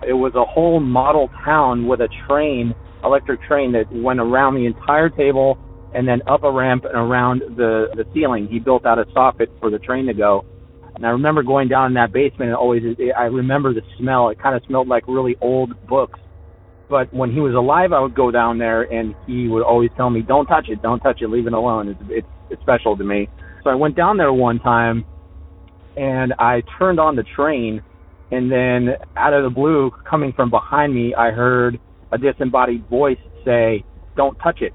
It was a whole model town with a train, electric train that went around the entire table and then up a ramp and around the ceiling. He built out a soffit for the train to go. And I remember going down in that basement and I remember the smell. It kind of smelled like really old books. But when he was alive, I would go down there and he would always tell me, don't touch it, leave it alone. It's special to me. So I went down there one time and I turned on the train, and then out of the blue, coming from behind me, I heard a disembodied voice say, don't touch it.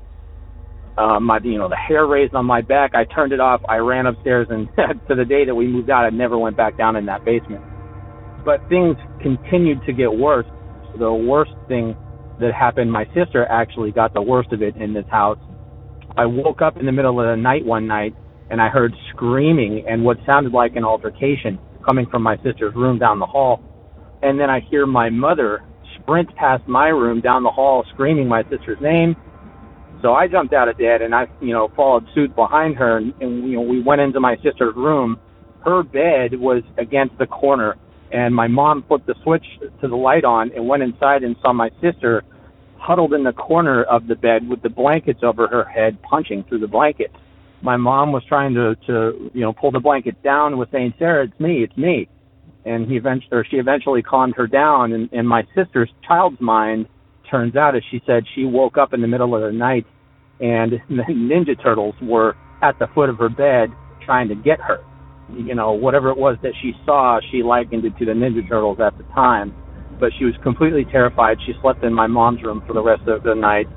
The hair raised on my back. I turned it off. I ran upstairs, and to the day that we moved out, I never went back down in that basement. But things continued to get worse. The worst thing that happened, my sister actually got the worst of it in this house. I woke up in the middle of the night one night, and I heard screaming and what sounded like an altercation coming from my sister's room down the hall. And then I hear my mother sprint past my room down the hall screaming my sister's name. So I jumped out of bed and I, followed suit behind her, and we went into my sister's room. Her bed was against the corner, and my mom flipped the switch to the light on and went inside and saw my sister huddled in the corner of the bed with the blankets over her head, punching through the blankets. My mom was trying to pull the blanket down and was saying, "Sarah, it's me." And she eventually calmed her down. And my sister's child's mind, turns out, as she said, she woke up in the middle of the night and the Ninja Turtles were at the foot of her bed trying to get her. Whatever it was that she saw, she likened it to the Ninja Turtles at the time. But she was completely terrified. She slept in my mom's room for the rest of the night.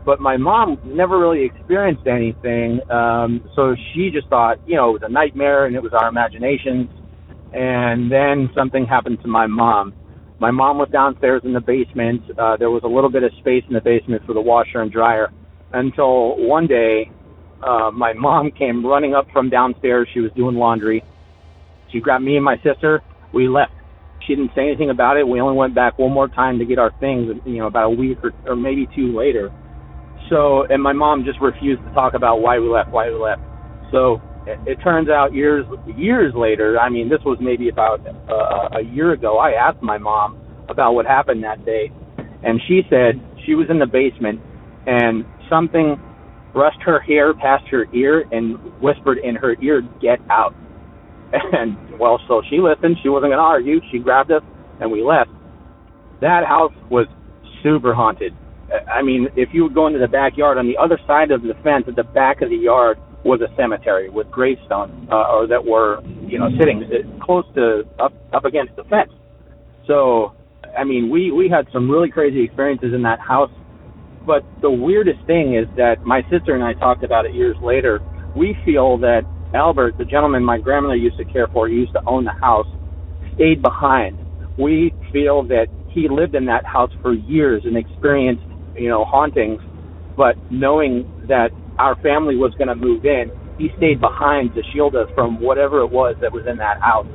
But my mom never really experienced anything, so she just thought, it was a nightmare and it was our imaginations. And then something happened to my mom. My mom was downstairs in the basement. There was a little bit of space in the basement for the washer and dryer, until one day my mom came running up from downstairs. She was doing laundry. She grabbed me and my sister. We left. She didn't say anything about it. We only went back one more time to get our things, about a week or maybe two later. So, and my mom just refused to talk about why we left. So it turns out years later, this was maybe about a year ago, I asked my mom about what happened that day. And she said she was in the basement and something brushed her hair past her ear and whispered in her ear, "Get out." And, so she listened. She wasn't going to argue. She grabbed us and we left. That house was super haunted. If you would go into the backyard, on the other side of the fence at the back of the yard was a cemetery with gravestones that were, sitting close to up against the fence. So, we had some really crazy experiences in that house. But the weirdest thing is that my sister and I talked about it years later. We feel that Albert, the gentleman my grandmother used to care for, who used to own the house, stayed behind. We feel that he lived in that house for years and experienced hauntings, but knowing that our family was going to move in, he stayed behind to shield us from whatever it was that was in that house.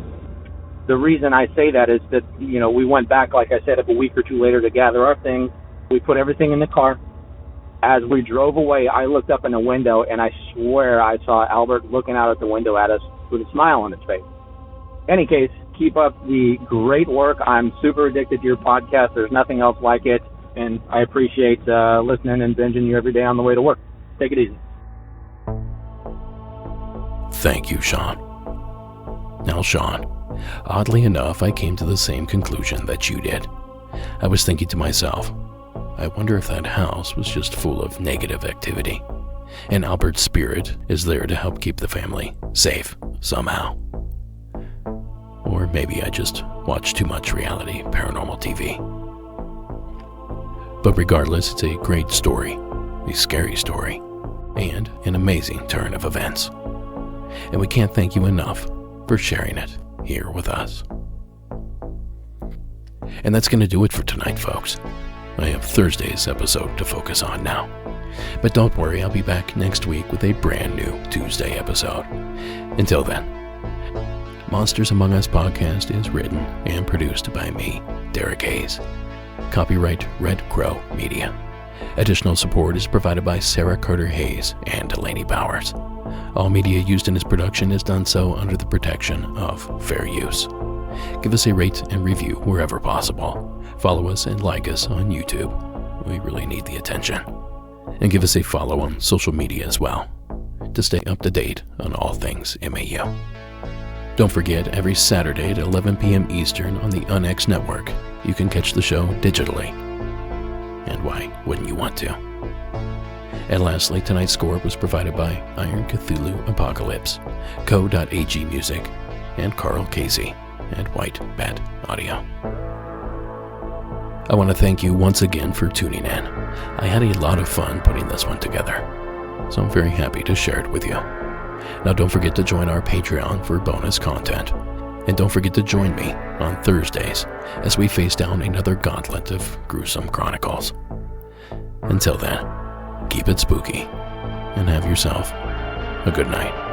The reason I say that is that, we went back, like I said, a week or two later to gather our things. We put everything in the car. As we drove away, I looked up in the window, and I swear I saw Albert looking out at the window at us with a smile on his face. Any case, keep up the great work. I'm super addicted to your podcast. There's nothing else like it. And I appreciate listening and binging you every day on the way to work. Take it easy. Thank you, Sean. Now, Sean, oddly enough, I came to the same conclusion that you did. I was thinking to myself, I wonder if that house was just full of negative activity, and Albert's spirit is there to help keep the family safe somehow. Or maybe I just watch too much reality paranormal TV. But regardless, it's a great story, a scary story, and an amazing turn of events. And we can't thank you enough for sharing it here with us. And that's going to do it for tonight, folks. I have Thursday's episode to focus on now. But don't worry, I'll be back next week with a brand new Tuesday episode. Until then, Monsters Among Us podcast is written and produced by me, Derek Hayes. Copyright Red Crow Media. Additional support is provided by Sarah Carter Hayes and Delaney Bowers. All media used in this production is done so under the protection of fair use. Give us a rate and review wherever possible. Follow us and like us on YouTube. We really need the attention. And give us a follow on social media as well, to stay up to date on all things MAU. Don't forget, every Saturday at 11 p.m. Eastern on the UNX network, you can catch the show digitally. And why wouldn't you want to? And lastly, tonight's score was provided by Iron Cthulhu Apocalypse, Co.ag Music, and Carl Casey at White Bat Audio. I want to thank you once again for tuning in. I had a lot of fun putting this one together, so I'm very happy to share it with you. Now don't forget to join our Patreon for bonus content. And don't forget to join me on Thursdays as we face down another gauntlet of gruesome chronicles. Until then, keep it spooky and have yourself a good night.